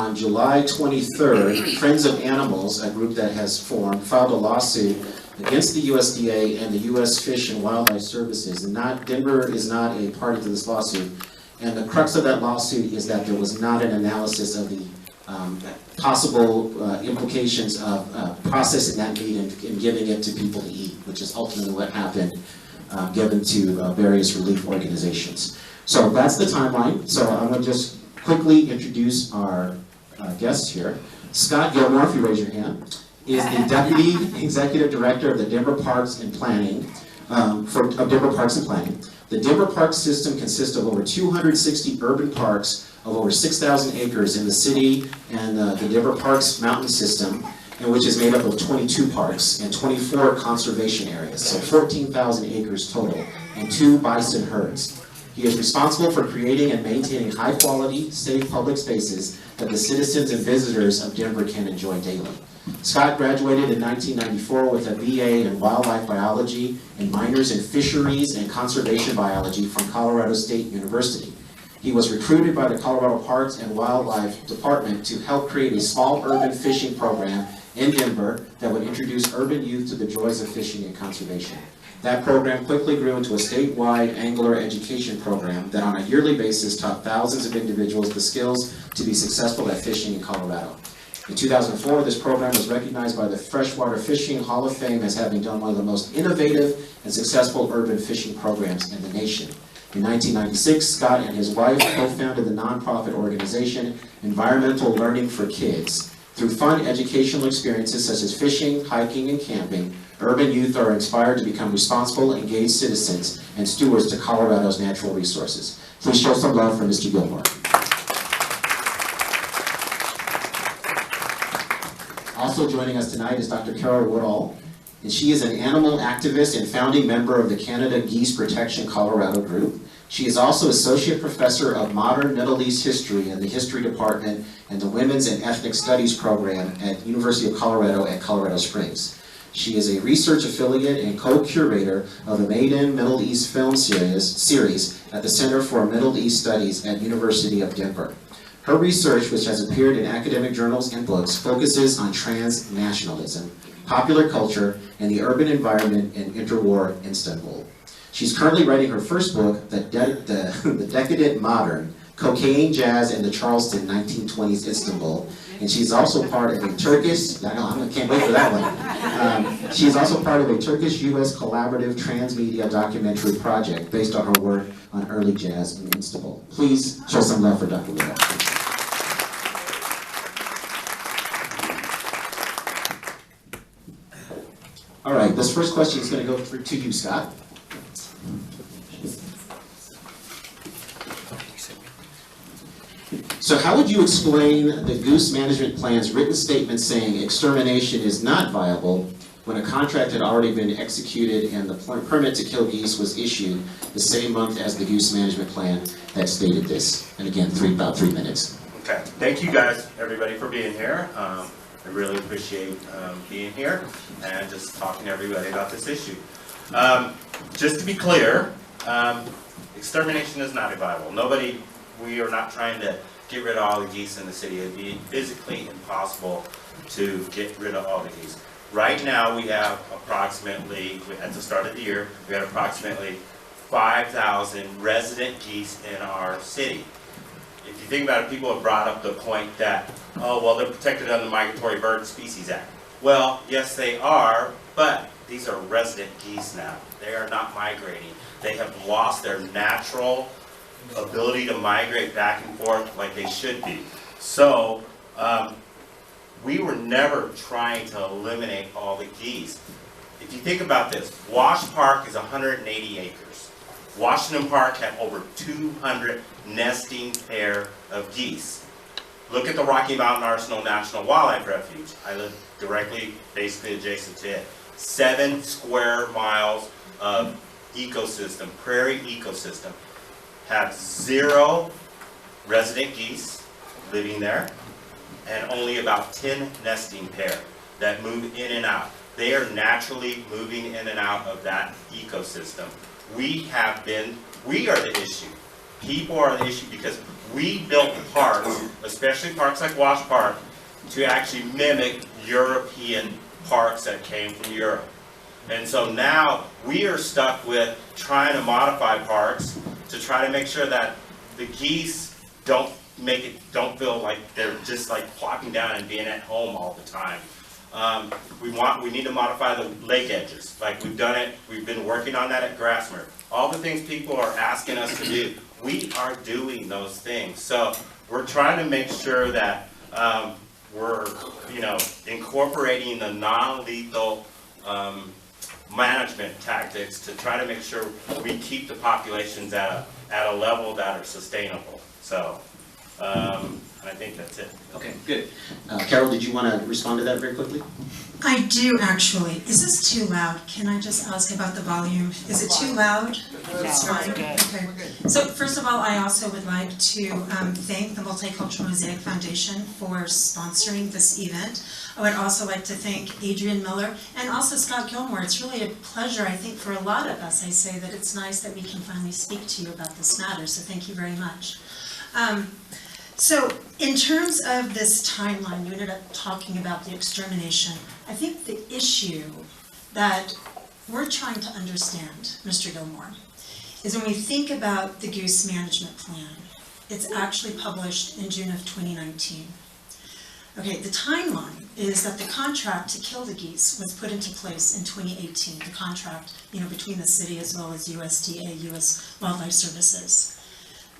on July 23rd, Friends of Animals, a group that has formed, filed a lawsuit against the USDA and the U.S. Fish and Wildlife Services. And Denver is not a party to this lawsuit. And the crux of that lawsuit is that there was not an analysis of the possible implications of processing that meat and giving it to people to eat, which is ultimately what happened, given to various relief organizations. So that's the timeline. So I'm going to just quickly introduce our guests here. Scott Gilmore, if you raise your hand, is the Deputy Executive Director of the Denver Parks and Planning, Denver Parks and Planning. The Denver Park System consists of over 260 urban parks of over 6,000 acres in the city and the Denver Parks Mountain System, and which is made up of 22 parks and 24 conservation areas, so 14,000 acres total, and 2 bison herds. He is responsible for creating and maintaining high-quality, safe public spaces that the citizens and visitors of Denver can enjoy daily. Scott graduated in 1994 with a BA in Wildlife Biology and minors in Fisheries and Conservation Biology from Colorado State University. He was recruited by the Colorado Parks and Wildlife Department to help create a small urban fishing program in Denver that would introduce urban youth to the joys of fishing and conservation. That program quickly grew into a statewide angler education program that on a yearly basis taught thousands of individuals the skills to be successful at fishing in Colorado. In 2004, this program was recognized by the Freshwater Fishing Hall of Fame as having done one of the most innovative and successful urban fishing programs in the nation. In 1996, Scott and his wife co-founded the nonprofit organization Environmental Learning for Kids. Through fun educational experiences such as fishing, hiking, and camping, urban youth are inspired to become responsible, engaged citizens and stewards to Colorado's natural resources. Please show some love for Mr. Gilmore. Also joining us tonight is Dr. Carole Woodall, and she is an animal activist and founding member of the Canada Geese Protection Colorado group. She is also Associate Professor of Modern Middle East History in the History Department and the Women's and Ethnic Studies program at University of Colorado at Colorado Springs. She is a research affiliate and co-curator of the Made in Middle East film series at the Center for Middle East Studies at University of Denver. Her research, which has appeared in academic journals and books, focuses on transnationalism, popular culture, and the urban environment in interwar Istanbul. She's currently writing her first book, The Decadent Modern, Cocaine, Jazz, and the Charleston 1920s Istanbul. And she's also part of a Turkish, I can't wait for that one. She's also part of a Turkish-U.S. collaborative transmedia documentary project based on her work on early jazz in Istanbul. Please show some love for Dr. Woodall. All right, this first question is going to go to you, Scott. So how would you explain the Goose Management Plan's written statement saying extermination is not viable when a contract had already been executed and the permit to kill geese was issued the same month as the Goose Management Plan that stated this? And again, about 3 minutes. Okay, thank you guys, everybody, for being here. I really appreciate being here and just talking to everybody about this issue. Just to be clear, extermination is not viable. We are not trying to get rid of all the geese in the city. It would be physically impossible to get rid of all the geese. Right now we have approximately, at the start of the year, we had approximately 5,000 resident geese in our city. If you think about it, people have brought up the point that, oh, well, they're protected under the Migratory Bird Species Act. Well, yes, they are, but these are resident geese now. They are not migrating. They have lost their natural ability to migrate back and forth like they should be. So, we were never trying to eliminate all the geese. If you think about this, Wash Park is 180 acres. Washington Park had over 200 nesting pair of geese. Look at the Rocky Mountain Arsenal National Wildlife Refuge. I live directly, basically adjacent to it. 7 square miles of ecosystem, prairie ecosystem, have 0 resident geese living there and only about 10 nesting pair that move in and out. They are naturally moving in and out of that ecosystem. We are the issue. People are the issue because we built parks, especially parks like Wash Park, to actually mimic European parks that came from Europe. And so now we are stuck with trying to modify parks to try to make sure that the geese don't feel like they're just like plopping down and being at home all the time. We need to modify the lake edges. Like we've done it, we've been working on that at Grassmere. All the things people are asking us to do, we are doing those things. So we're trying to make sure that we're, incorporating the non-lethal management tactics to try to make sure we keep the populations at a level that are sustainable. So I think that's it. Okay, good. Carole, did you want to respond to that very quickly? I do actually. Is this too loud? Can I just ask about the volume? Is it too loud? It's fine. Okay. So first of all, I also would like to thank the Multicultural Mosaic Foundation for sponsoring this event. I would also like to thank Adrian Miller and also Scott Gilmore. It's really a pleasure, I think, for a lot of us. I say that it's nice that we can finally speak to you about this matter, so thank you very much. So in terms of this timeline, you ended up talking about the extermination. I think the issue that we're trying to understand, Mr. Gilmore, is when we think about the Goose Management Plan, it's actually published in June of 2019. Okay, the timeline is that the contract to kill the geese was put into place in 2018, the contract, between the city as well as USDA, U.S. Wildlife Services.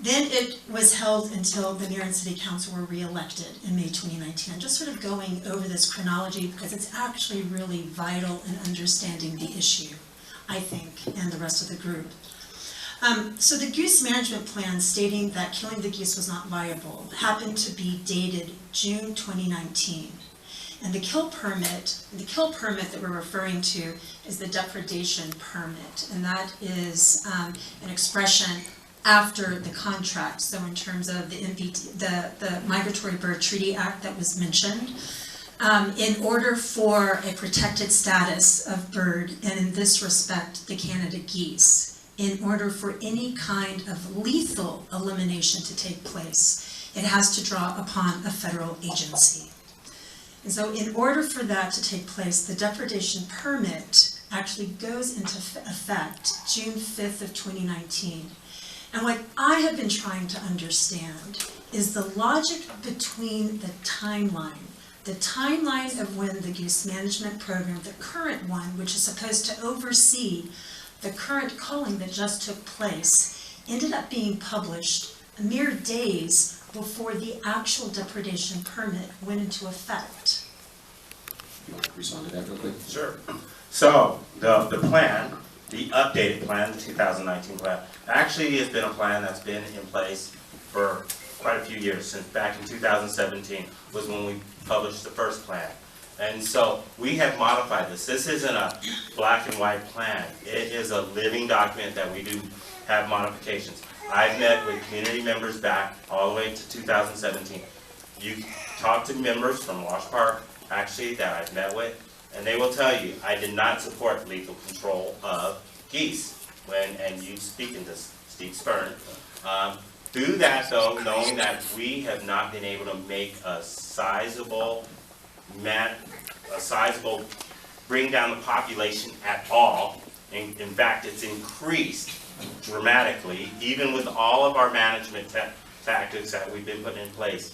Then it was held until the mayor and city council were re-elected in May 2019. I'm just sort of going over this chronology because it's actually really vital in understanding the issue, I think, and the rest of the group. So the Goose Management Plan stating that killing the geese was not viable happened to be dated June 2019. And the kill permit that we're referring to is the depredation permit, and that is an expression after the contract. So in terms of the Migratory Bird Treaty Act that was mentioned, in order for a protected status of bird, and in this respect, the Canada geese, in order for any kind of lethal elimination to take place, it has to draw upon a federal agency. And so in order for that to take place, the depredation permit actually goes into effect June 5th of 2019. And what I have been trying to understand is the logic between the timeline of when the Goose Management Program, the current one, which is supposed to oversee the current culling that just took place, ended up being published mere days before the actual depredation permit went into effect. You want to respond to that real quick? Sure. So the plan, the updated plan, the 2019 plan, actually has been a plan that's been in place for quite a few years, since back in 2017 was when we published the first plan. And so we have modified this. This isn't a black and white plan. It is a living document that we do have modifications. I've met with community members back all the way to 2017. You talk to members from Wash Park, actually, that I've met with, and they will tell you, I did not support lethal control of geese and you speaking to Steve Spurn. Do that though, knowing that we have not been able to make a sizable, bring down the population at all. In fact, it's increased dramatically, even with all of our management tactics that we've been putting in place.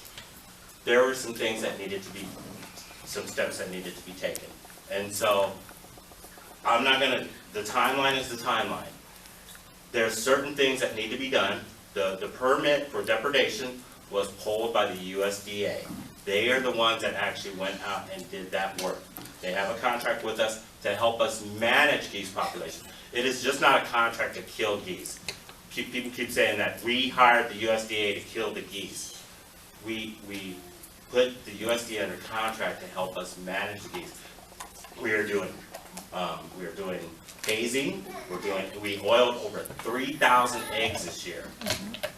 There were some things that needed to be, some steps that needed to be taken. And so, I'm not gonna, the timeline is the timeline. There's certain things that need to be done. The permit for depredation was pulled by the USDA. They are the ones that actually went out and did that work. They have a contract with us to help us manage geese population. It is just not a contract to kill geese. People keep saying that we hired the USDA to kill the geese. We put the USDA under contract to help us manage the geese. We are doing hazing. We oiled over 3,000 eggs this year,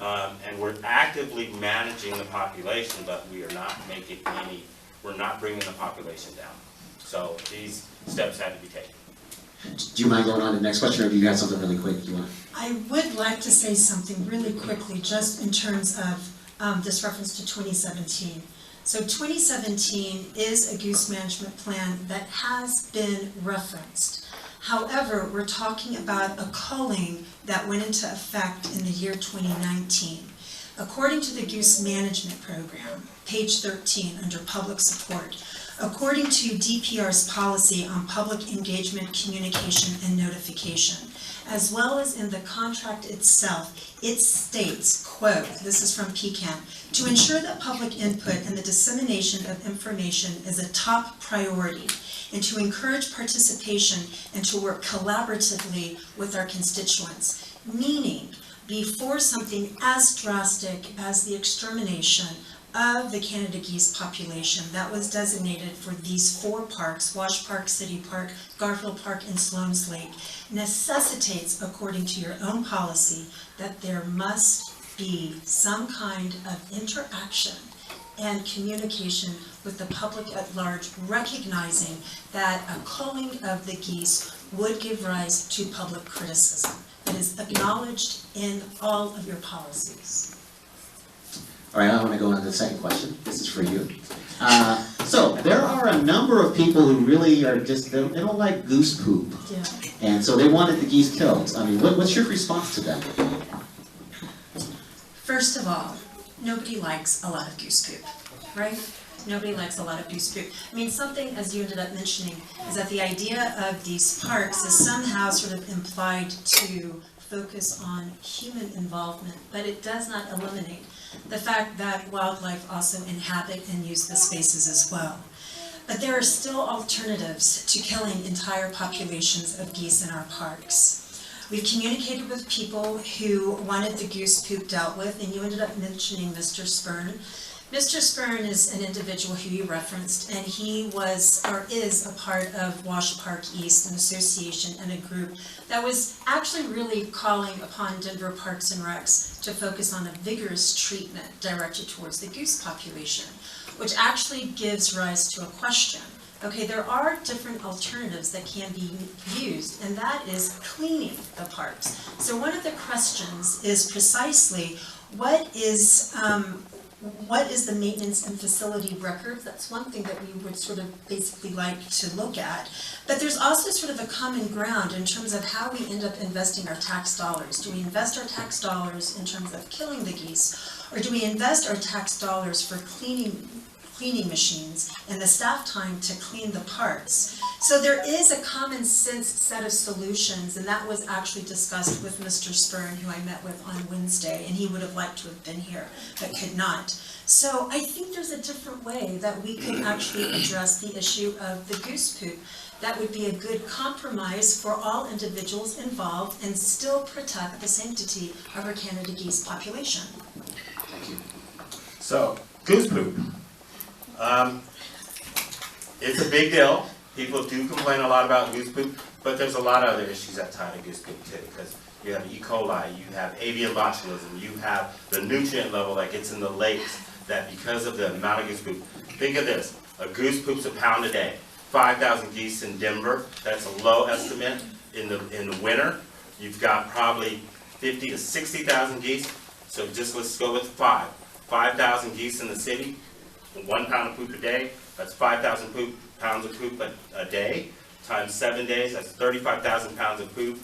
and we're actively managing the population, but we are not making any. We're not bringing the population down. So these steps had to be taken. Do you mind going on to the next question, or do you have something really quick you want? I would like to say something really quickly, just in terms of this reference to 2017. So 2017 is a goose management plan that has been referenced. However, we're talking about a culling that went into effect in the year 2019. According to the Goose Management Program, page 13 under public support, according to DPR's policy on public engagement, communication, and notification, as well as in the contract itself, it states, quote, this is from PCAN, to ensure that public input and the dissemination of information is a top priority, and to encourage participation and to work collaboratively with our constituents, meaning before something as drastic as the extermination of the Canada geese population that was designated for these 4 parks, Wash Park, City Park, Garfield Park, and Sloan's Lake, necessitates, according to your own policy, that there must be some kind of interaction and communication with the public at large, recognizing that a culling of the geese would give rise to public criticism. It is acknowledged in all of your policies. All right, I want to go on to the second question. This is for you. So there are a number of people who really are just, they don't like goose poop. Yeah. And so they wanted the geese killed. I mean, what's your response to that? First of all, nobody likes a lot of goose poop, right? Nobody likes a lot of goose poop. I mean, something, as you ended up mentioning, is that the idea of these parks is somehow sort of implied to focus on human involvement, but it does not eliminate the fact that wildlife also inhabit and use the spaces as well. But there are still alternatives to killing entire populations of geese in our parks. We've communicated with people who wanted the goose poop dealt with, and you ended up mentioning Mr. Spurn. Mr. Spurn is an individual who you referenced, and he was, or is, a part of Wash Park East, an association and a group that was actually really calling upon Denver Parks and Recs to focus on a vigorous treatment directed towards the goose population, which actually gives rise to a question. Okay, there are different alternatives that can be used, and that is cleaning the parks. So one of the questions is precisely, what is the maintenance and facility record? That's one thing that we would sort of basically like to look at. But there's also sort of a common ground in terms of how we end up investing our tax dollars. Do we invest our tax dollars in terms of killing the geese? Or do we invest our tax dollars for cleaning machines and the staff time to clean the parks? So there is a common sense set of solutions, and that was actually discussed with Mr. Spurn, who I met with on Wednesday, and he would have liked to have been here, but could not. So I think there's a different way that we could actually address the issue of the goose poop. That would be a good compromise for all individuals involved and still protect the sanctity of our Canada geese population. Thank you. So, goose poop. It's a big deal. People do complain a lot about goose poop, but there's a lot of other issues that tie to goose poop too, because you have E. coli, you have avian botulism, you have the nutrient level that gets in the lakes, that because of the amount of goose poop. Think of this, a goose poops a pound a day. 5,000 geese in Denver, that's a low estimate. In the winter, you've got probably 50 to 60,000 geese, so just let's go with 5. 5,000 geese in the city, 1 pound of poop a day, that's 5,000 pounds of poop a day, times 7 days, that's 35,000 pounds of poop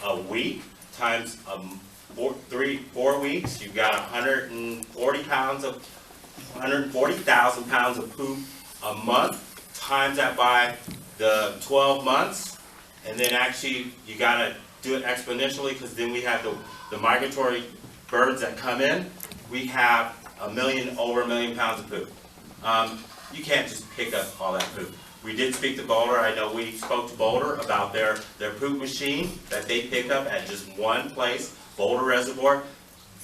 a week, times 4 weeks, you've got 140,000 pounds of poop a month, times that by the 12 months, and then actually you gotta do it exponentially, because then we have the migratory birds that come in. We have over a million pounds of poop. You can't just pick up all that poop. We did speak to Boulder. I know we spoke to Boulder about their poop machine that they pick up at just one place, Boulder Reservoir.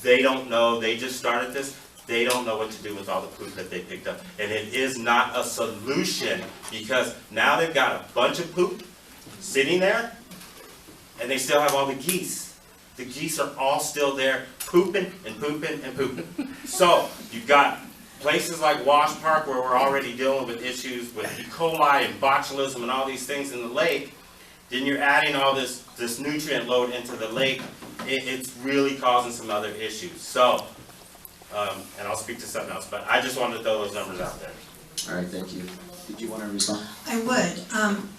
They don't know, they just started this. They don't know what to do with all the poop that they picked up. And it is not a solution, because now they've got a bunch of poop sitting there, and they still have all the geese. The geese are all still there pooping and pooping and pooping. So you've got places like Wash Park, where we're already dealing with issues with E. coli and botulism and all these things in the lake. Then you're adding all this nutrient load into the lake. It's really causing some other issues. So and I'll speak to something else, but I just wanted to throw those numbers out there. All right, thank you. Did you want to respond? I would.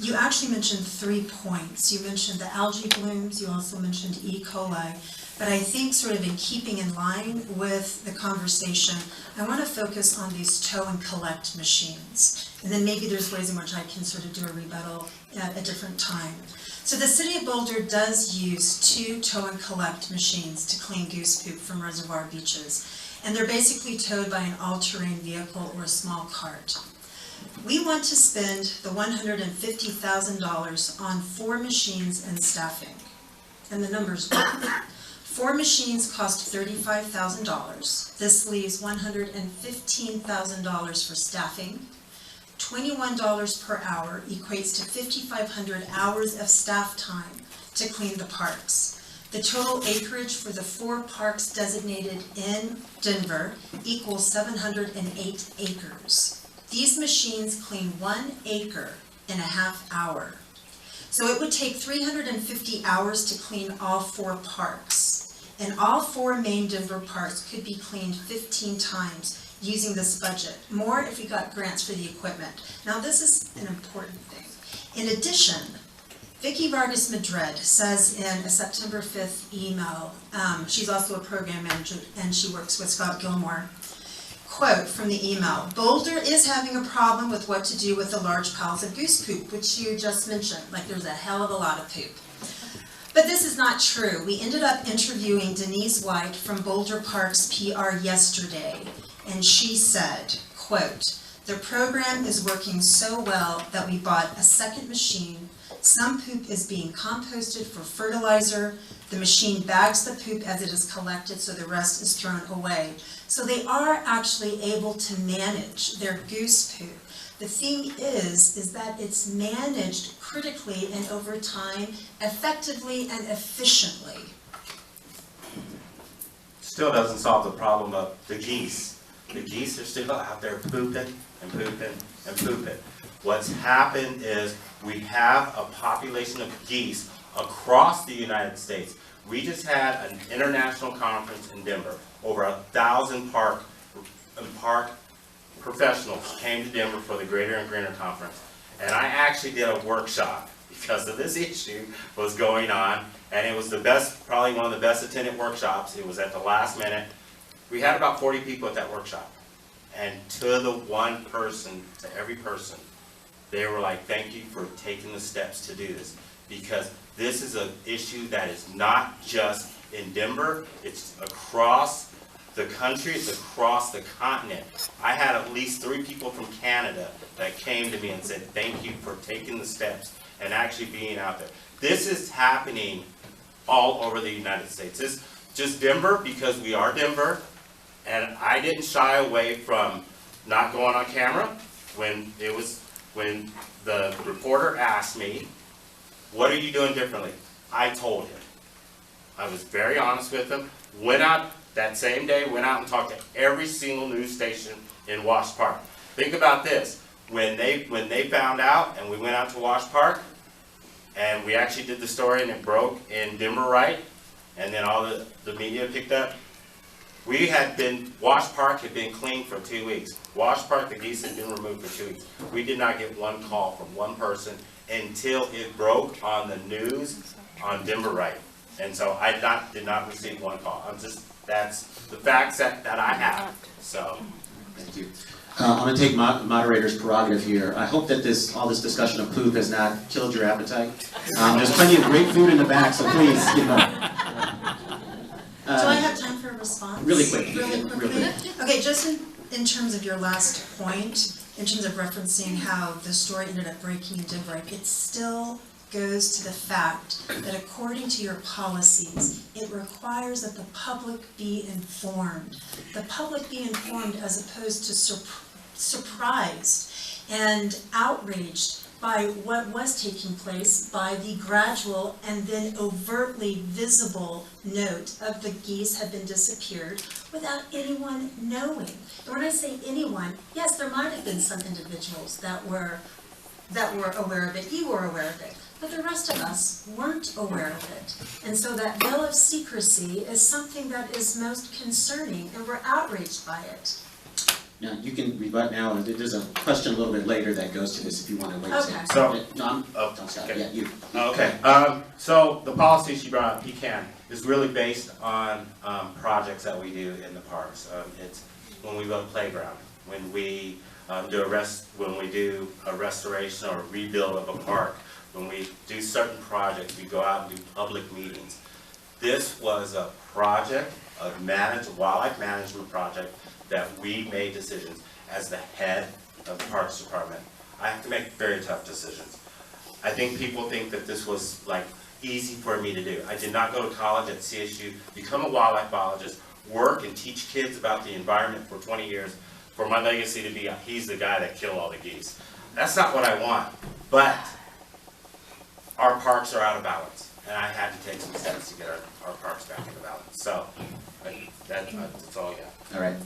You actually mentioned 3 points. You mentioned the algae blooms, you also mentioned E. coli, but I think sort of in keeping in line with the conversation, I want to focus on these tow and collect machines. And then maybe there's ways in which I can sort of do a rebuttal at a different time. So the City of Boulder does use 2 tow and collect machines to clean goose poop from reservoir beaches. And they're basically towed by an all-terrain vehicle or a small cart. We want to spend the $150,000 on 4 machines and staffing. And the numbers work. 4 machines cost $35,000. This leaves $115,000 for staffing. $21 per hour equates to 5,500 hours of staff time to clean the parks. The total acreage for the 4 parks designated in Denver equals 708 acres. These machines clean 1 acre in a half hour. So it would take 350 hours to clean all 4 parks. And all 4 main Denver parks could be cleaned 15 times using this budget. More if we got grants for the equipment. Now this is an important thing. In addition, Vicki Vargas Madrid says in a September 5th email, she's also a program manager and she works with Scott Gilmore, quote from the email, "Boulder is having a problem with what to do with the large piles of goose poop," which you just mentioned, like there's a hell of a lot of poop. But this is not true. We ended up interviewing Denise White from Boulder Parks PR yesterday, and she said, quote, "The program is working so well that we bought a second machine. Some poop is being composted for fertilizer. The machine bags the poop as it is collected, so the rest is thrown away." So they are actually able to manage their goose poop. The thing is that it's managed critically and over time, effectively and efficiently. Still doesn't solve the problem of the geese. The geese are still out there pooping and pooping and pooping. What's happened is we have a population of geese across the United States. We just had an international conference in Denver. Over 1,000 park professionals came to Denver for the Greater and Greener Conference. And I actually did a workshop because of this issue was going on. And it was the best, probably one of the best attended workshops. It was at the last minute. We had about 40 people at that workshop. And to the one person, to every person, they were like, "Thank you for taking the steps to do this." Because this is an issue that is not just in Denver, it's across the country, it's across the continent. I had at least 3 people from Canada that came to me and said, "Thank you for taking the steps and actually being out there." This is happening all over the United States. It's just Denver because we are Denver, and I didn't shy away from not going on camera when the reporter asked me, "What are you doing differently?" I told him. I was very honest with him. Went out that same day, went out and talked to every single news station in Wash Park. Think about this. When they found out and we went out to Wash Park and we actually did the story and it broke in Denver Right, and then all the media picked up, Wash Park had been cleaned for 2 weeks. Wash Park, the geese had been removed for 2 weeks. We did not get one call from one person until it broke on the news on Denver Right. And so I did not receive one call. That's the facts that I have, so. Thank you. I'm going to take moderator's prerogative here. I hope that all this discussion of poop has not killed your appetite. There's plenty of great food in the back, so please, Do I have time for a response? Really quick. Really quickly? Real quick. Okay, just in terms of your last point, in terms of referencing how the story ended up breaking in Denver, it still goes to the fact that according to your policies, it requires that the public be informed. The public be informed as opposed to surprised and outraged by what was taking place, by the gradual and then overtly visible note of the geese had been disappeared without anyone knowing. And when I say anyone, yes, there might have been some individuals that were aware of it, you were aware of it, but the rest of us weren't aware of it. And so that veil of secrecy is something that is most concerning, and we're outraged by it. Now, you can rebut now, and there's a question a little bit later that goes to this if you want to wait. Okay. So- No, Oh, Scott, okay. yeah, you. Okay, so the policy she brought up, pecan, is really based on projects that we do in the parks. It's when we build a playground, when we do a restoration or rebuild of a park, when we do certain projects, we go out and do public meetings. This was a project, a wildlife management project that we made decisions as the head of the Parks Department. I have to make very tough decisions. I think people think that this was like easy for me to do. I did not go to college at CSU, become a wildlife biologist, work and teach kids about the environment for 20 years, for my legacy to be, he's the guy that killed all the geese. That's not what I want, but our parks are out of balance, and I had to take some steps to get our parks back into balance. So, that's all I got. All right.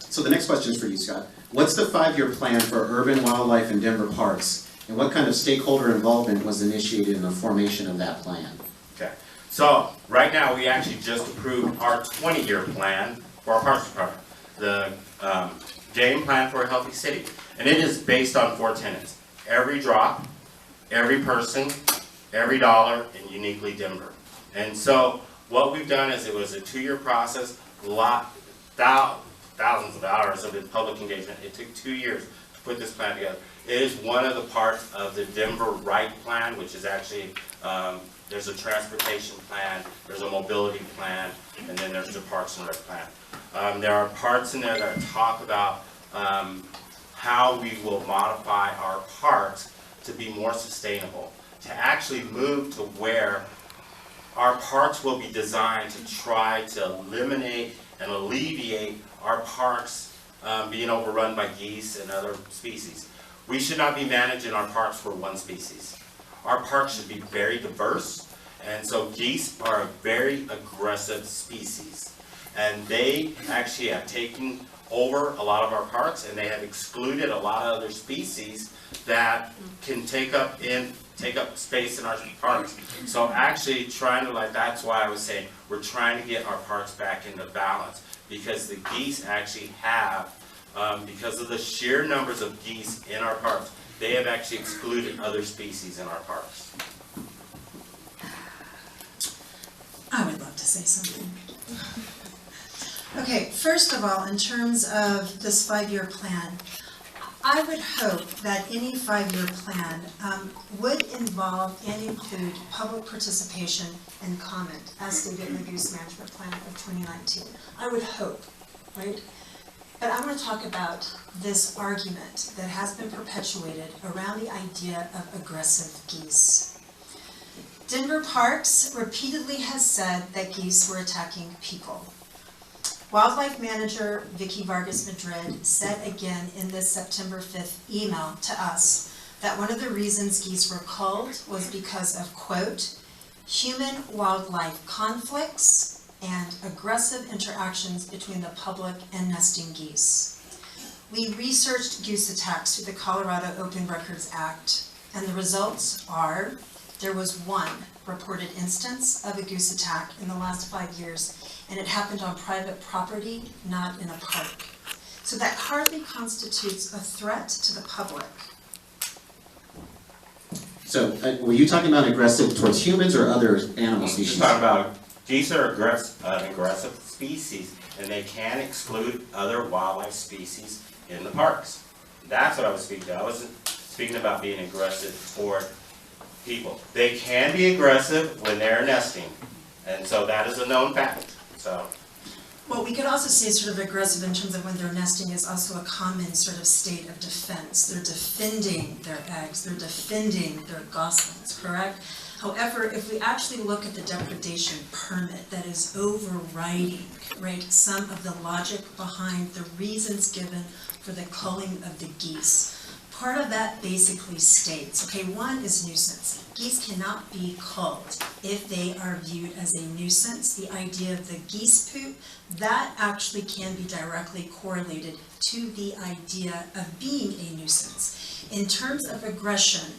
So the next question is for you, Scott. What's the 5-year plan for urban wildlife and Denver parks, and what kind of stakeholder involvement was initiated in the formation of that plan? Okay, so right now we actually just approved our 20-year plan for our Parks Department, the game plan for a healthy city, and it is based on 4 tenets: every drop, every person, every dollar, and uniquely Denver. And so what we've done is it was a 2-year process, thousands of hours of public engagement. It took 2 years to put this plan together. It is one of the parts of the Denver Right Plan, which is actually, there's a transportation plan, there's a mobility plan, and then there's the Parks and Rec plan. There are parts in there that talk about how we will modify our parks to be more sustainable, to actually move to where our parks will be designed to try to eliminate and alleviate our parks being overrun by geese and other species. We should not be managing our parks for one species. Our parks should be very diverse, and so geese are a very aggressive species. And they actually have taken over a lot of our parks, and they have excluded a lot of other species that can take up space in our parks. So actually trying to, that's why I was saying we're trying to get our parks back into balance, because the geese actually have, because of the sheer numbers of geese in our parks, they have actually excluded other species in our parks. I would love to say something. Okay, first of all, in terms of this 5-year plan, I would hope that any 5-year plan would involve and include public participation and comment, as stated in the Goose Management Plan of 2019. I would hope, right? But I want to talk about this argument that has been perpetuated around the idea of aggressive geese. Denver Parks repeatedly has said that geese were attacking people. Wildlife manager Vicky Vargas Madrid said again in this September 5th email to us that one of the reasons geese were culled was because of, quote, human-wildlife conflicts and aggressive interactions between the public and nesting geese. We researched goose attacks through the Colorado Open Records Act, and the results are there was one reported instance of a goose attack in the last 5 years, and it happened on private property, not in a park. So that hardly constitutes a threat to the public. So, were you talking about aggressive towards humans or other animal species? Just talking about geese are an aggressive species, and they can exclude other wildlife species in the parks. That's what I was speaking to. I wasn't speaking about being aggressive toward people. They can be aggressive when they're nesting, and so that is a known fact. So. Well, we could also say sort of aggressive in terms of when they're nesting is also a common sort of state of defense. They're defending their eggs, they're defending their goslings, correct? However, if we actually look at the depredation permit that is overriding, right, some of the logic behind the reasons given for the culling of the geese, part of that basically states, okay, one is nuisance. Geese cannot be culled if they are viewed as a nuisance. The idea of the geese poop, that actually can be directly correlated to the idea of being a nuisance. In terms of aggression,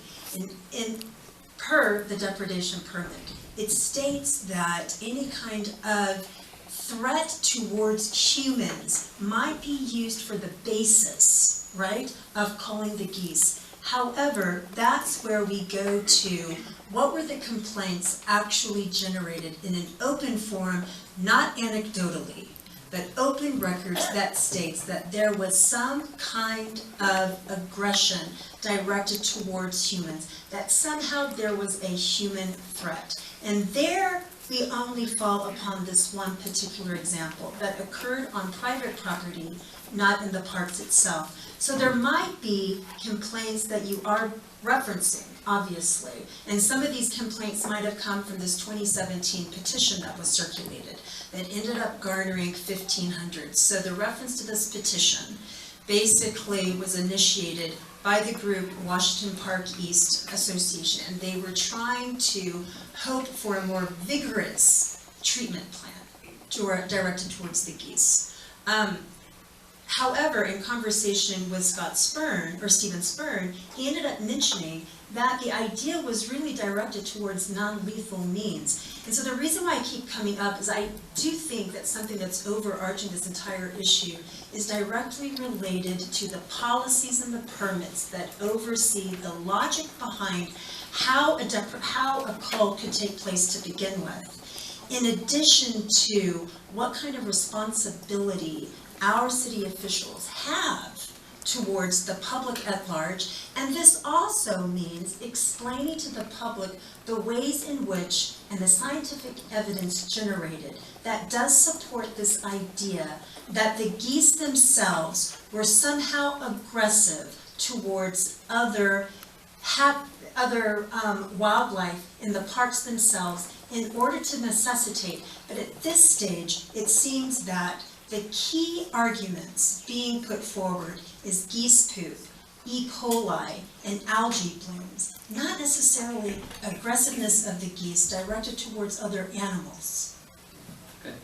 per the depredation permit. It states that any kind of threat towards humans might be used for the basis, right, of calling the geese. However, that's where we go to what were the complaints actually generated in an open forum, not anecdotally, but open records that states that there was some kind of aggression directed towards humans, that somehow there was a human threat. And there we only fall upon this one particular example that occurred on private property, not in the parks itself. So there might be complaints that you are referencing, obviously, and some of these complaints might have come from this 2017 petition that was circulated that ended up garnering 1,500. So the reference to this petition basically was initiated by the group Washington Park East Association, and they were trying to hope for a more vigorous treatment plan directed towards the geese. However, in conversation with Stephen Spurn, he ended up mentioning that the idea was really directed towards non-lethal means. And so the reason why I keep coming up is I do think that something that's overarching this entire issue is directly related to the policies and the permits that oversee the logic behind how a cull could take place to begin with, in addition to what kind of responsibility our city officials have towards the public at large. And this also means explaining to the public the ways in which, and the scientific evidence generated, that does support this idea that the geese themselves were somehow aggressive towards other wildlife in the parks themselves in order to necessitate. But at this stage, it seems that the key arguments being put forward is geese poop, E. coli, and algae blooms, not necessarily aggressiveness of the geese directed towards other animals. Okay.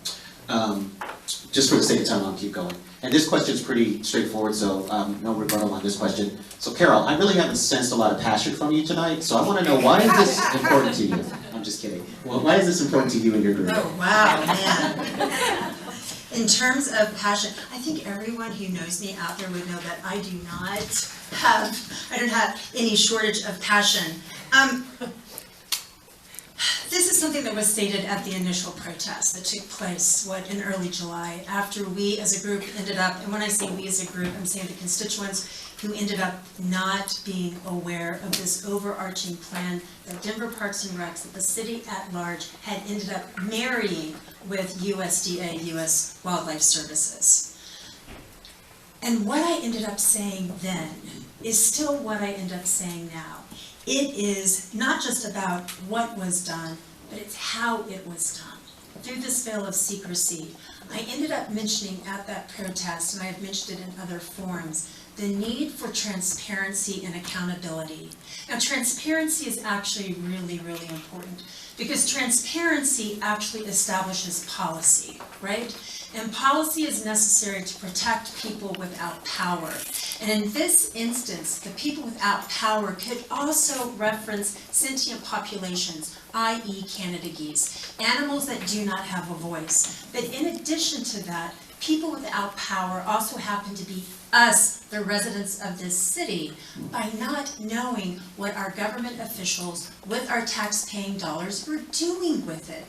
Just for the sake of time, I'll keep going. And this question is pretty straightforward, so no rebuttal on this question. So Carole, I really haven't sensed a lot of passion from you tonight, so I want to know, why is this important to you? I'm just kidding. Well, why is this important to you and your group? Oh, wow, man. In terms of passion, I think everyone who knows me out there would know that I don't have any shortage of passion. This is something that was stated at the initial protest that took place, in early July, after we as a group ended up, and when I say we as a group, I'm saying the constituents who ended up not being aware of this overarching plan that Denver Parks and Recs, that the city at large had ended up marrying with USDA, U.S. Wildlife Services. And what I ended up saying then is still what I end up saying now. It is not just about what was done, but it's how it was done. Through this veil of secrecy, I ended up mentioning at that protest, and I have mentioned it in other forums, the need for transparency and accountability. Now, transparency is actually really, really important, because transparency actually establishes policy, right? And policy is necessary to protect people without power. And in this instance, the people without power could also reference sentient populations, i.e. Canada geese, animals that do not have a voice. But in addition to that, people without power also happen to be us, the residents of this city, by not knowing what our government officials with our tax-paying dollars were doing with it.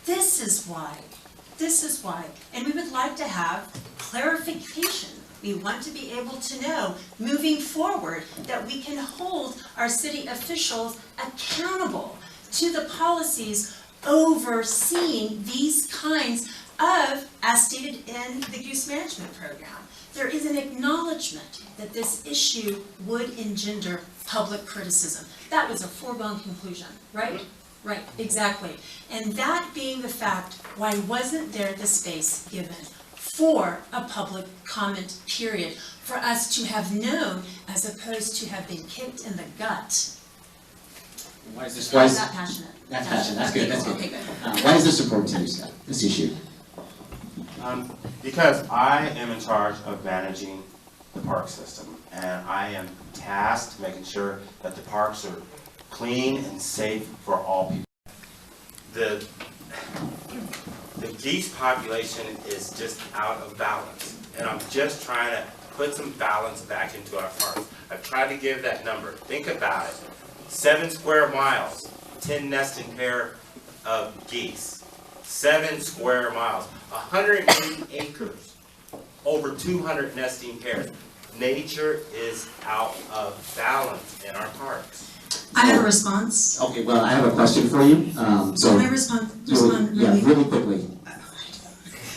This is why, and we would like to have clarification. We want to be able to know, moving forward, that we can hold our city officials accountable to the policies overseeing these kinds of, as stated in the Goose Management program. There is an acknowledgement that this issue would engender public criticism. That was a foregone conclusion, right? Right, exactly. And that being the fact, why wasn't there the space given for a public comment period, for us to have known as opposed to have been kicked in the gut? Why is this? Why is that passionate? That's passionate. That's good. That's good. Okay, good. Why is this important to you, Scott, this issue? Because I am in charge of managing the park system, and I am tasked making sure that the parks are clean and safe for all people. The geese population is just out of balance, and I'm just trying to put some balance back into our parks. I've tried to give that number. Think about it. 7 square miles, 10 nesting pair of geese. 7 square miles, 180 acres, over 200 nesting pairs. Nature is out of balance in our parks. I have a response. Okay, well, I have a question for you. Can I respond Yeah, really quickly.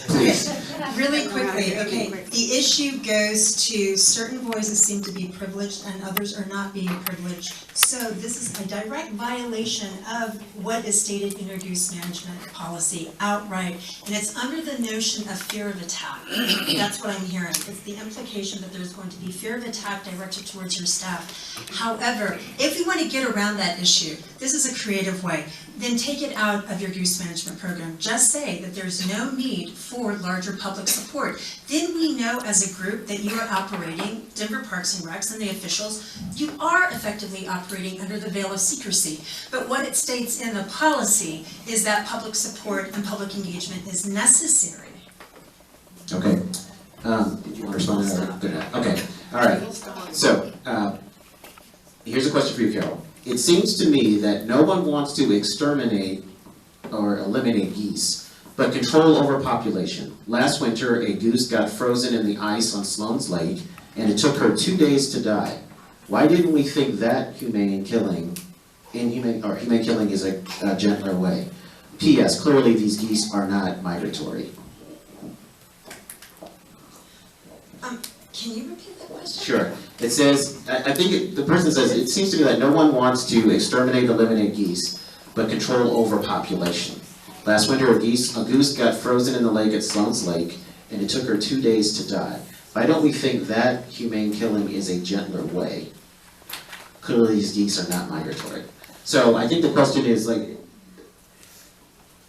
Please. Really quickly, okay. The issue goes to certain voices seem to be privileged and others are not being privileged. So this is a direct violation of what is stated in your goose management policy outright. And it's under the notion of fear of attack. That's what I'm hearing. It's the implication that there's going to be fear of attack directed towards your staff. However, if we want to get around that issue, this is a creative way. Then take it out of your goose management program. Just say that there's no need for larger public support. Then we know as a group that you are operating, Denver Parks and Recs and the officials, you are effectively operating under the veil of secrecy. But what it states in the policy is that public support and public engagement is necessary. Okay. Did you want to respond to that? Good. Okay. All right. So, here's a question for you, Carole. It seems to me that no one wants to exterminate or eliminate geese, but control overpopulation. Last winter, a goose got frozen in the ice on Sloan's Lake, and it took her 2 days to die. Why didn't we think that humane killing is a gentler way? P.S. Clearly, these geese are not migratory. Can you repeat that question? Sure. It says, I think the person says, it seems to me that no one wants to exterminate, eliminate geese, but control overpopulation. Last winter, a goose got frozen in the lake at Sloan's Lake, and it took her 2 days to die. Why don't we think that humane killing is a gentler way? Clearly, these geese are not migratory. So I think the question is, like,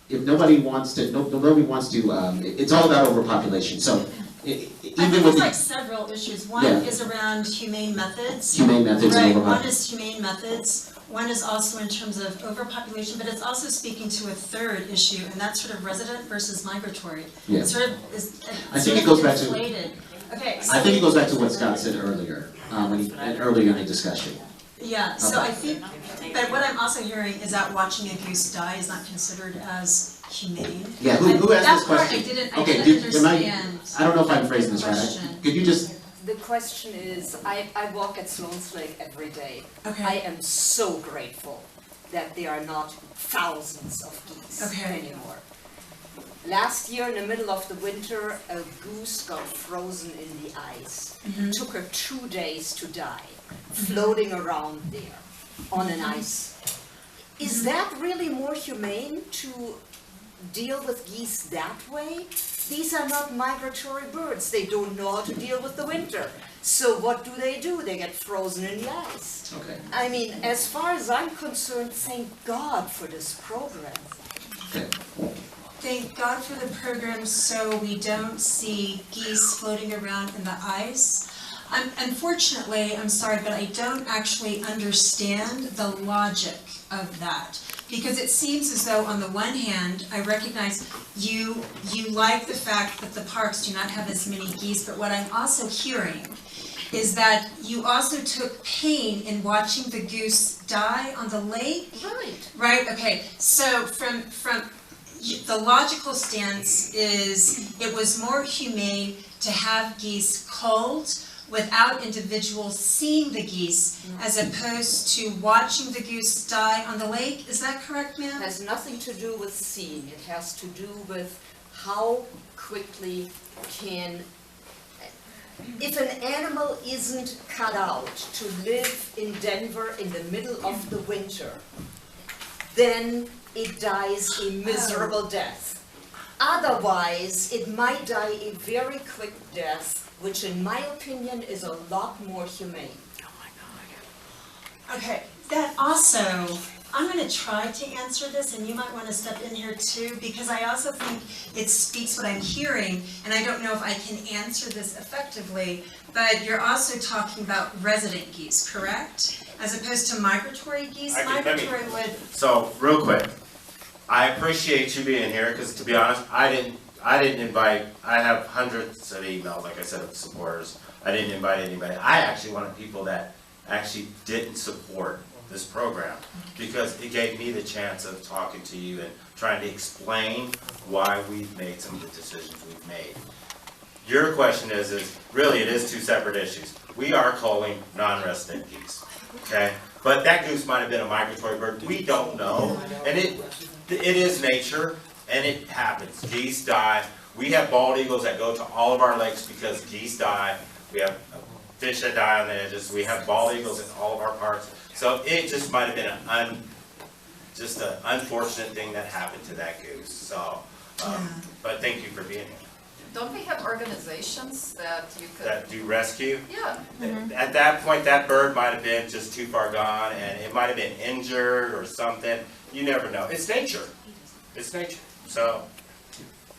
if nobody wants to, it's all about overpopulation. So I think it's like several issues. One is around humane methods. Humane methods and overpopulation. One is humane methods. One is also in terms of overpopulation, but it's also speaking to a third issue, and that's sort of resident versus migratory. Yeah. It sort of is. I think it goes back to. Okay. So I think it goes back to what Scott said earlier, earlier in the discussion. Yeah. So I think, but what I'm also hearing is that watching a goose die is not considered as humane. Yeah, who asked this question? I didn't understand. I don't know if I'm phrasing this right. Could you just... The question is, I walk at Sloan's Lake every day. Okay. I am so grateful that there are not thousands of geese anymore. Last year, in the middle of the winter, a goose got frozen in the ice. It took her 2 days to die, floating around there on an ice. Is that really more humane to deal with geese that way? These are not migratory birds. They don't know how to deal with the winter. So what do? They get frozen in the ice. Okay. I mean, as far as I'm concerned, thank God for this program. Okay. Thank God for the program so we don't see geese floating around in the ice. Unfortunately, I'm sorry, but I don't actually understand the logic of that. Because it seems as though, on the one hand, I recognize you like the fact that the parks do not have as many geese, but what I'm also hearing is that you also took pain in watching the goose die on the lake? Right. Right, okay. So from the logical stance is it was more humane to have geese culled without individuals seeing the geese, as opposed to watching the goose die on the lake. Is that correct, ma'am? It has nothing to do with seeing. It has to do with how quickly can... If an animal isn't cut out to live in Denver in the middle of the winter, then it dies a miserable death. Otherwise, it might die a very quick death, which in my opinion is a lot more humane. Okay, that also I'm gonna try to answer this, and you might wanna step in here too, because I also think it speaks what I'm hearing, and I don't know if I can answer this effectively, but you're also talking about resident geese, correct? As opposed to migratory geese. Migratory would. So, real quick, I appreciate you being here, because to be honest, I didn't invite, I have hundreds of emails, like I said, of supporters. I didn't invite anybody. I actually wanted people that actually didn't support this program, because it gave me the chance of talking to you and trying to explain why we've made some of the decisions we've made. Your question is really it is two separate issues. We are culling non-resident geese, okay? But that goose might have been a migratory bird. We don't know, and it is nature, and it happens. Geese die. We have bald eagles that go to all of our lakes because geese die. We have fish that die on the edges. We have bald eagles in all of our parks. So it just might have been an unfortunate thing that happened to that goose. So, but thank you for being here. Don't we have organizations that you could? That do rescue? Yeah. At that point, that bird might have been just too far gone, and it might have been injured or something. You never know. It's nature. It's nature. So.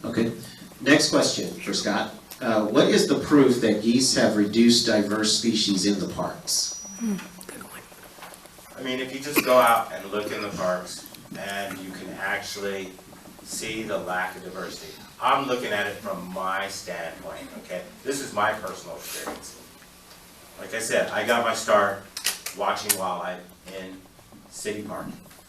Okay. Next question for Scott. What is the proof that geese have reduced diverse species in the parks? I mean, if you just go out and look in the parks, and you can actually see the lack of diversity. I'm looking at it from my standpoint, okay? This is my personal experience. Like I said, I got my start watching wildlife in City Park.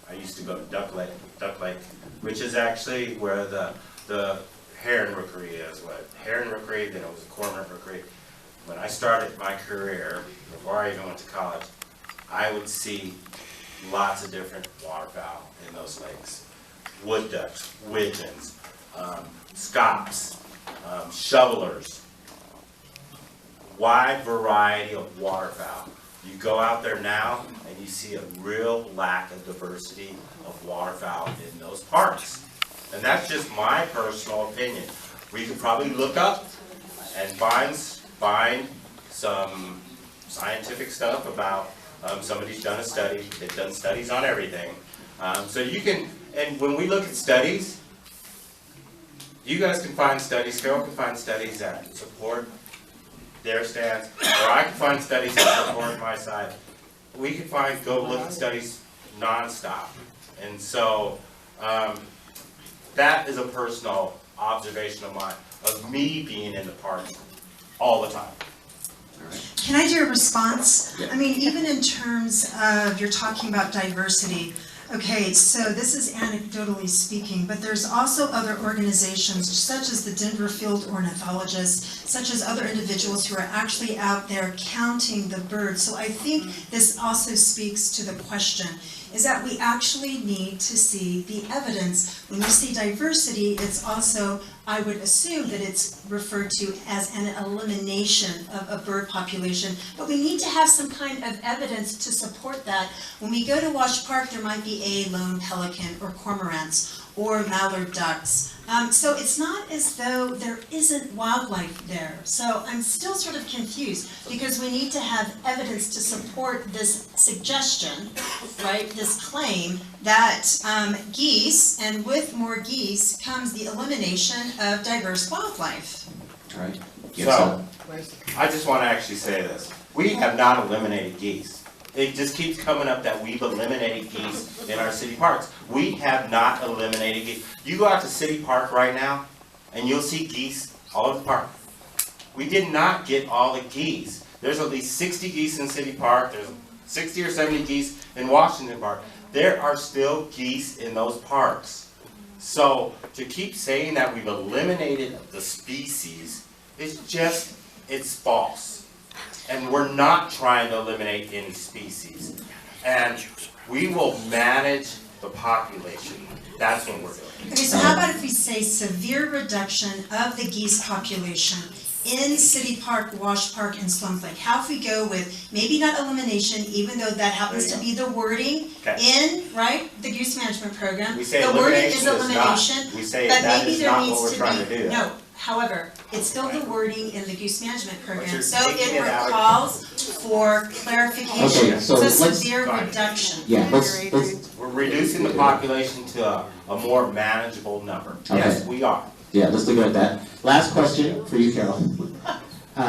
I used to go to Duck Lake, which is actually where the heron rookery is. Heron rookery, then it was a cormorant rookery. When I started my career, before I even went to college, I would see lots of different waterfowl in those lakes. Wood ducks, widgeons, scops, shovelers, wide variety of waterfowl. You go out there now and you see a real lack of diversity of waterfowl in those parks. And that's just my personal opinion. We could probably look up and find some scientific stuff about somebody's done a study. They've done studies on everything. So you can, and when we look at studies, you guys can find studies, Carole can find studies that support their stance, or I can find studies that support my side. We can go look at studies nonstop. And so that is a personal observation of mine, of me being in the park all the time. Can I do a response? Yeah. I mean, even in terms of, you're talking about diversity. Okay, so this is anecdotally speaking, but there's also other organizations such as the Denver Field Ornithologists, such as other individuals who are actually out there counting the birds. So I think this also speaks to the question, is that we actually need to see the evidence. When you see diversity, it's also, I would assume that it's referred to as an elimination of a bird population, but we need to have some kind of evidence to support that. When we go to Wash Park, there might be a lone pelican or cormorants or mallard ducks. So it's not as though there isn't wildlife there. So I'm still sort of confused because we need to have evidence to support this suggestion, right, this claim that geese, and with more geese comes the elimination of diverse wildlife. All right. So, I just want to actually say this. We have not eliminated geese. It just keeps coming up that we've eliminated geese in our city parks. We have not eliminated geese. You go out to City Park right now, and you'll see geese all over the park. We did not get all the geese. There's at least 60 geese in City Park. There's 60 or 70 geese in Washington Park. There are still geese in those parks. So to keep saying that we've eliminated the species is just, it's false. And we're not trying to eliminate any species. And we will manage the population. That's what we're doing. Okay, so how about if we say severe reduction of the geese population in City Park, Wash Park, and Swamp Lake? How if we go with maybe not elimination, even though that happens to be the wording in, right, the Goose Management Program. We say the wording is elimination is not. elimination, We say but that maybe is there not needs what we're to trying be, to do. no. However, it's still the wording in the Goose Management But Program, you're so taking it it out. recalls for clarification. Okay, so It's a let's- severe reduction. Yeah, let's, We're reducing the population to a more manageable number. Yes, Okay. we are. yeah, let's leave it at that. Last question for you, Carole.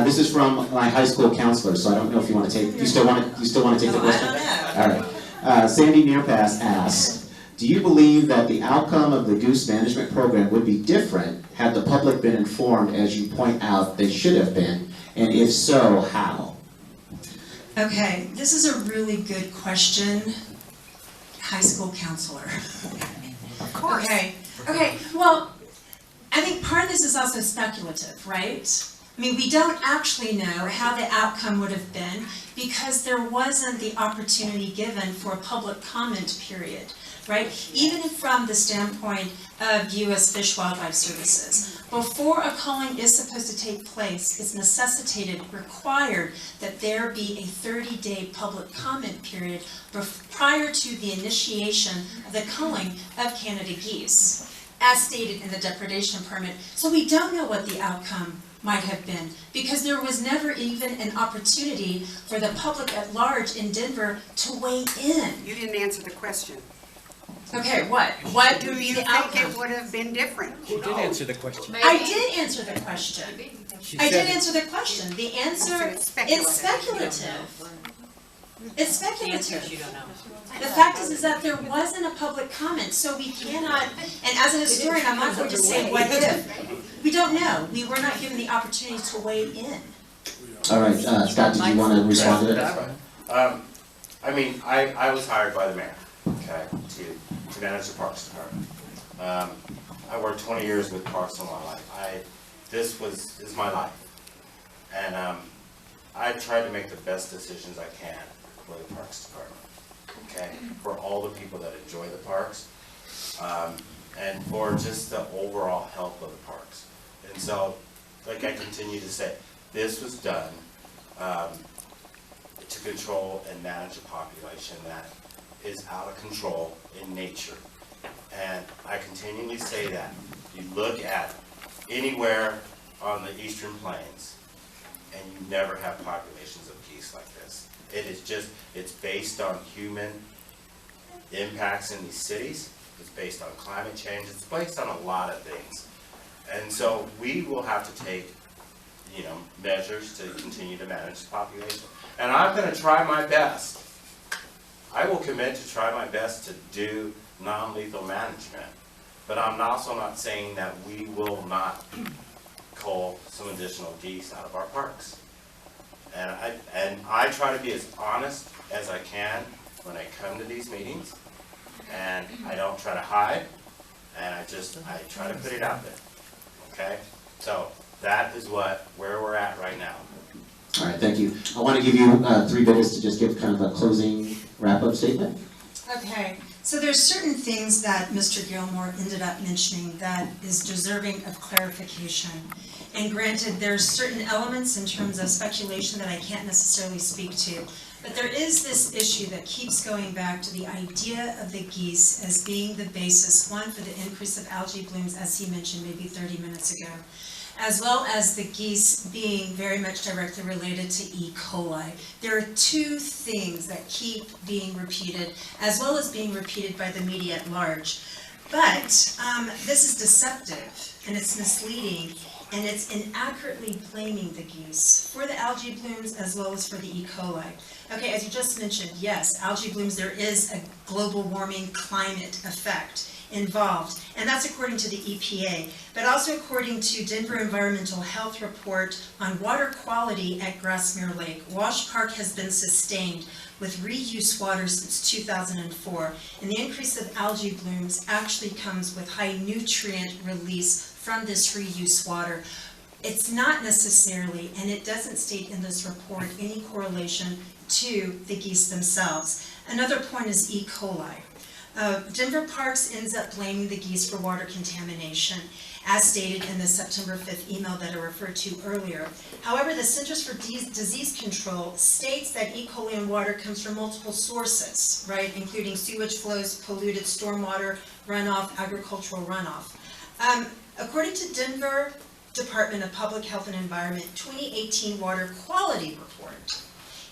This is from my high school counselor, so I don't know if you want to take, you still want to take the Oh, I question? don't know. All right. Sandy Nearpass asks, do you believe that the outcome of the Goose Management Program would be different had the public been informed, as you point out they should have been? And if so, how? Okay, this is a really good question, high school counselor. Of course. Okay, well, I think part of this is also speculative, right? I mean, we don't actually know how the outcome would have been because there wasn't the opportunity given for a public comment period, right? Even from the standpoint of U.S. Fish Wildlife Services, before a culling is supposed to take place, it's required that there be a 30-day public comment period prior to the initiation of the culling of Canada geese, as stated in the depredation permit. So we don't know what the outcome might have been, because there was never even an opportunity for the public at large in Denver to weigh in. You didn't answer the question. Okay, what? What Do would be you the think outcome? it would have been different? She did answer the question. I did answer the question. She I said did answer the question. The answer, It's speculative. it's speculative. It's speculative. The fact is that there wasn't a public comment, so we cannot, and as a historian, I'm not going to say what if. We don't know. We were not given the opportunity to weigh in. All right, Scott, did you want to respond to that? I mean, I was hired by the mayor, okay, to manage the Parks Department. I worked 20 years with Parks and Wildlife. This is my life. And I tried to make the best decisions I can for the Parks Department, okay? For all the people that enjoy the parks, and for just the overall health of the parks. And so, like I continue to say, this was done to control and manage a population that is out of control in nature. And I continually say that. You look at anywhere on the eastern plains, and you never have populations of geese like this. It is just, it's based on human impacts in these cities. It's based on climate change. It's based on a lot of things. And so we will have to take, measures to continue to manage the population. And I'm going to try my best. I will commit to try my best to do non-lethal management. But I'm also not saying that we will not cull some additional geese out of our parks. And I try to be as honest as I can when I come to these meetings. And I don't try to hide. And I try to put it out there. Okay? So that is where we're at right now. All right, thank you. I want to give you 3 minutes to just give kind of a closing wrap-up statement. Okay, so there's certain things that Mr. Gilmore ended up mentioning that is deserving of clarification. And granted, there's certain elements in terms of speculation that I can't necessarily speak to. But there is this issue that keeps going back to the idea of the geese as being the basis, one, for the increase of algae blooms, as he mentioned maybe 30 minutes ago, as well as the geese being very much directly related to E. coli. There are 2 things that keep being repeated, as well as being repeated by the media at large. But this is deceptive, and it's misleading, and it's inaccurately blaming the geese for the algae blooms as well as for the E. coli. Okay, as you just mentioned, yes, algae blooms, there is a global warming climate effect involved, and that's according to the EPA, but also according to Denver Environmental Health Report on water quality at Grassmere Lake. Wash Park has been sustained with reuse water since 2004, and the increase of algae blooms actually comes with high nutrient release from this reuse water. It's not necessarily, and it doesn't state in this report, any correlation to the geese themselves. Another point is E. coli. Denver Parks ends up blaming the geese for water contamination, as stated in the September 5th email that I referred to earlier. However, the Centers for Disease Control states that E. coli in water comes from multiple sources, right, including sewage flows, polluted stormwater runoff, agricultural runoff. According to Denver Department of Public Health and Environment 2018 Water Quality Report.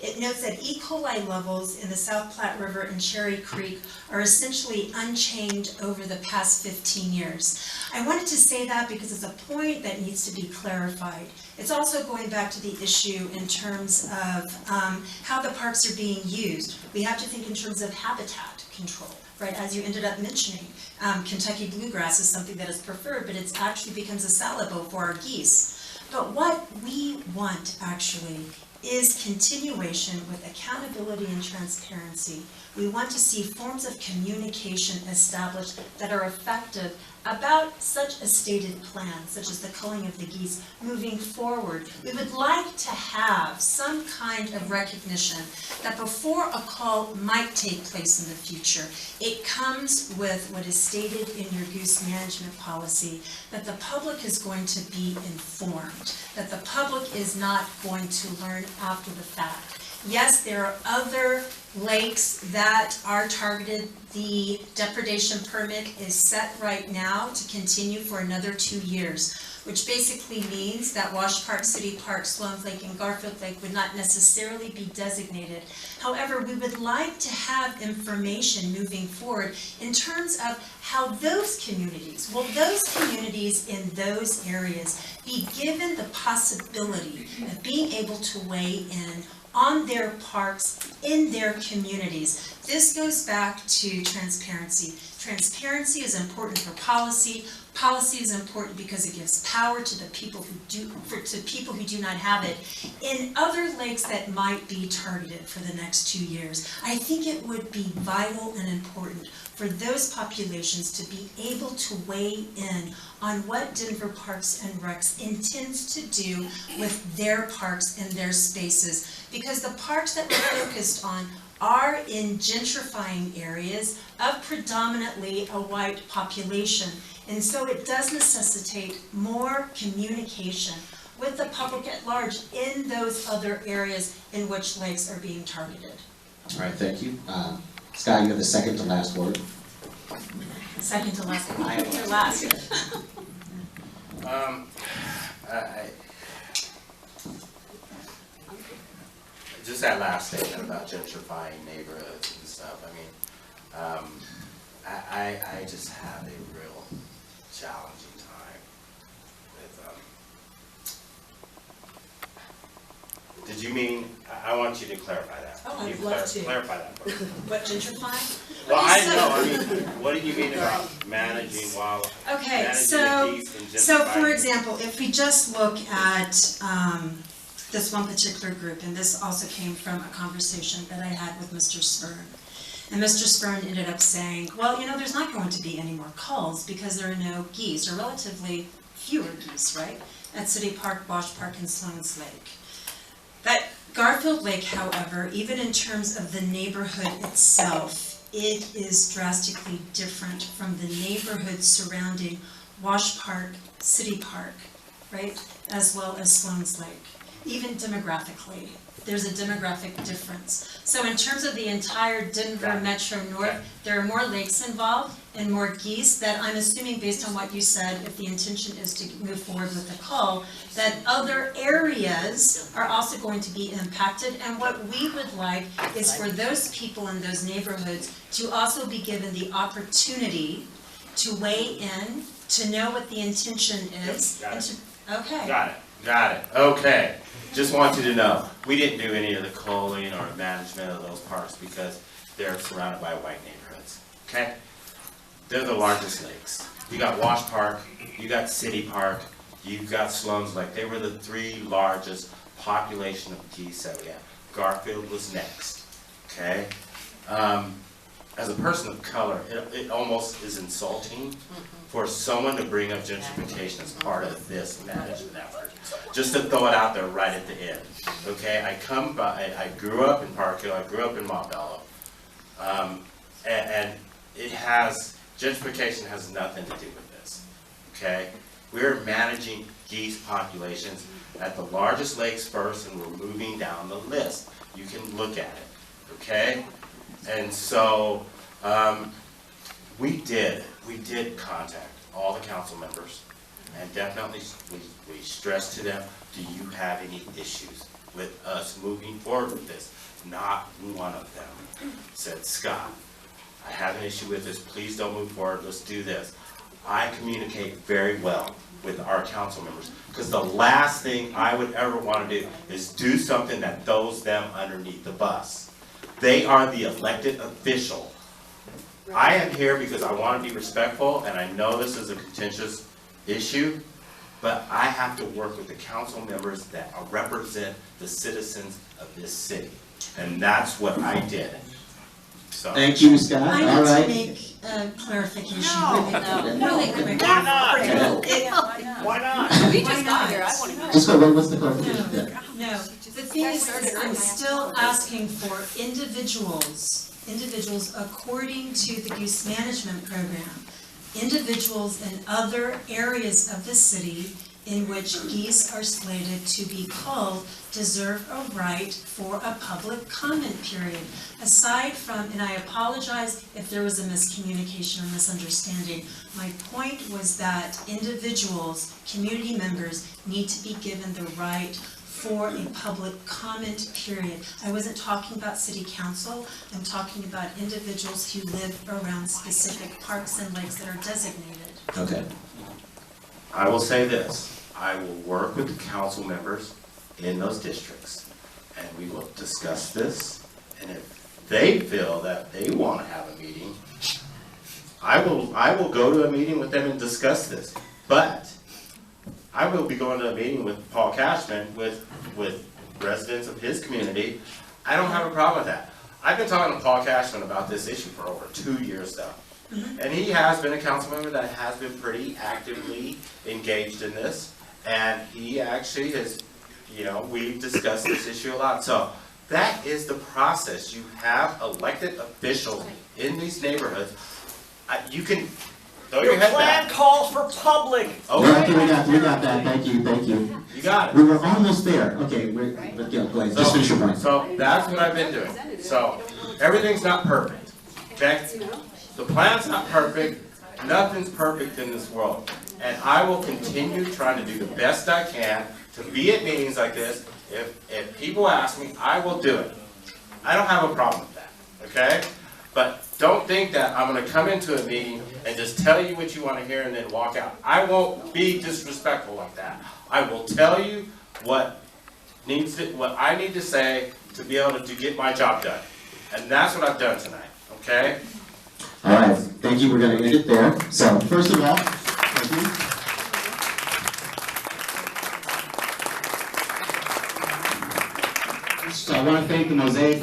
It notes that E. coli levels in the South Platte River and Cherry Creek are essentially unchanged over the past 15 years. I wanted to say that because it's a point that needs to be clarified. It's also going back to the issue in terms of how the parks are being used. We have to think in terms of habitat control, right? As you ended up mentioning, Kentucky bluegrass is something that is preferred, but it actually becomes a salad bowl for our geese. But what we want actually is continuation with accountability and transparency. We want to see forms of communication established that are effective about such a stated plan, such as the culling of the geese, moving forward. We would like to have some kind of recognition that before a call might take place in the future, it comes with what is stated in your goose management policy, that the public is going to be informed, that the public is not going to learn after the fact. Yes, there are other lakes that are targeted. The depredation permit is set right now to continue for another 2 years, which basically means that Wash Park, City Park, Sloan's Lake, and Garfield Lake would not necessarily be designated. However, we would like to have information moving forward in terms of how those communities, will those communities in those areas be given the possibility of being able to weigh in on their parks, in their communities. This goes back to transparency. Transparency is important for policy. Policy is important because it gives power to the people who do not have it. In other lakes that might be targeted for the next 2 years, I think it would be vital and important for those populations to be able to weigh in on what Denver Parks and Recs intends to do with their parks and their spaces. Because the parks that we're focused on are in gentrifying areas of predominantly a white population. And so it does necessitate more communication with the public at large in those other areas in which lakes are being targeted. All right, thank you. Scott, you have the second to last word. Second to last. I have Your last. Just that last statement about gentrifying neighborhoods and stuff, I mean, I just have a real challenging time with, did you mean, I want you to clarify that. Oh, Can you I'd love to. Clarify that for me. What, gentrify? Well, Okay, I mean, what do you mean about managing wildlife? Okay, Managing so, the geese and so for gentrifying? example, if we just look at this one particular group, and this also came from a conversation that I had with Mr. Spurn. And Mr. Spurn ended up saying, well, you know, there's not going to be any more calls because there are no geese, or relatively fewer geese, right? At City Park, Wash Park, and Sloan's Lake. That Garfield Lake, however, even in terms of the neighborhood itself, it is drastically different from the neighborhood surrounding Wash Park, City Park, right? As well as Sloan's Lake. Even demographically, there's a demographic difference. So in terms of the entire Denver Metro North, there are more lakes involved and more geese that I'm assuming, based on what you said, if the intention is to move forward with the call, that other areas are also going to be impacted. And what we would like is for those people in those neighborhoods to also be given the opportunity to weigh in, to know what the intention is. Got it. Okay. Got it, okay. Just want you to know, we didn't do any of the culling or management of those parks because they're surrounded by white neighborhoods, okay? They're the largest lakes. You got Wash Park, you got City Park, you've got Sloan's Lake. They were the 3 largest population of geese that we had. Garfield was next, okay? As a person of color, it almost is insulting for someone to bring up gentrification as part of this management effort. Just to throw it out there right at the end, okay? I grew up in Park Hill, I grew up in Montbello, and gentrification has nothing to do with this, okay? We're managing geese populations at the largest lakes first, and we're moving down the list. You can look at it, okay? And so, we did contact all the council members, And definitely, we stress to them, do you have any issues with us moving forward with this? Not one of them said, Scott, I have an issue with this, please don't move forward, let's do this. I communicate very well with our council members, because the last thing I would ever want to do is do something that throws them underneath the bus. They are the elected official. I am here because I want to be respectful, and I know this is a contentious issue, but I have to work with the council members that represent the citizens of this city. And that's what I did. So. Thank you, Scott. I All need to right. make a clarification No. really quick. Why not? Why not? We Why just not? got here, I want to hear. Just go, what's the clarification? No, the thing is I'm still asking for individuals according to the Goose Management Program, individuals in other areas of the city in which geese are slated to be culled deserve a right for a public comment period. Aside from, and I apologize if there was a miscommunication or misunderstanding, my point was that individuals, community members, need to be given the right for a public comment period. I wasn't talking about city council, I'm talking about individuals who live around specific parks and lakes that are designated. Okay. I will say this, I will work with the council members in those districts, and we will discuss this, and if they feel that they want to have a meeting, I will go to a meeting with them and discuss this. But I will be going to a meeting with Paul Cashman, with residents of his community. I don't have a problem with that. I've been talking to Paul Cashman about this issue for over 2 years now. And he has been a council member that has been pretty actively engaged in this. And he actually has, you know, we've discussed this issue a lot. So that is the process. You have elected officials in these neighborhoods. You can throw your head plan back. calls for public. Okay, we got that. Thank you. You got it. We were almost there. Okay, but go ahead, just finish your point. So that's what I've been doing. So everything's not perfect, okay? The plan's not perfect. Nothing's perfect in this world. And I will continue trying to do the best I can to be at meetings like this. If people ask me, I will do it. I don't have a problem with that, okay? But don't think that I'm going to come into a meeting and just tell you what you want to hear and then walk out. I won't be disrespectful like that. I will tell you what I need to say to be able to get my job done. And that's what I've done tonight, okay? All right, thank you. We're going to end it there. So, first of all, thank you. So I want to thank the Mosaic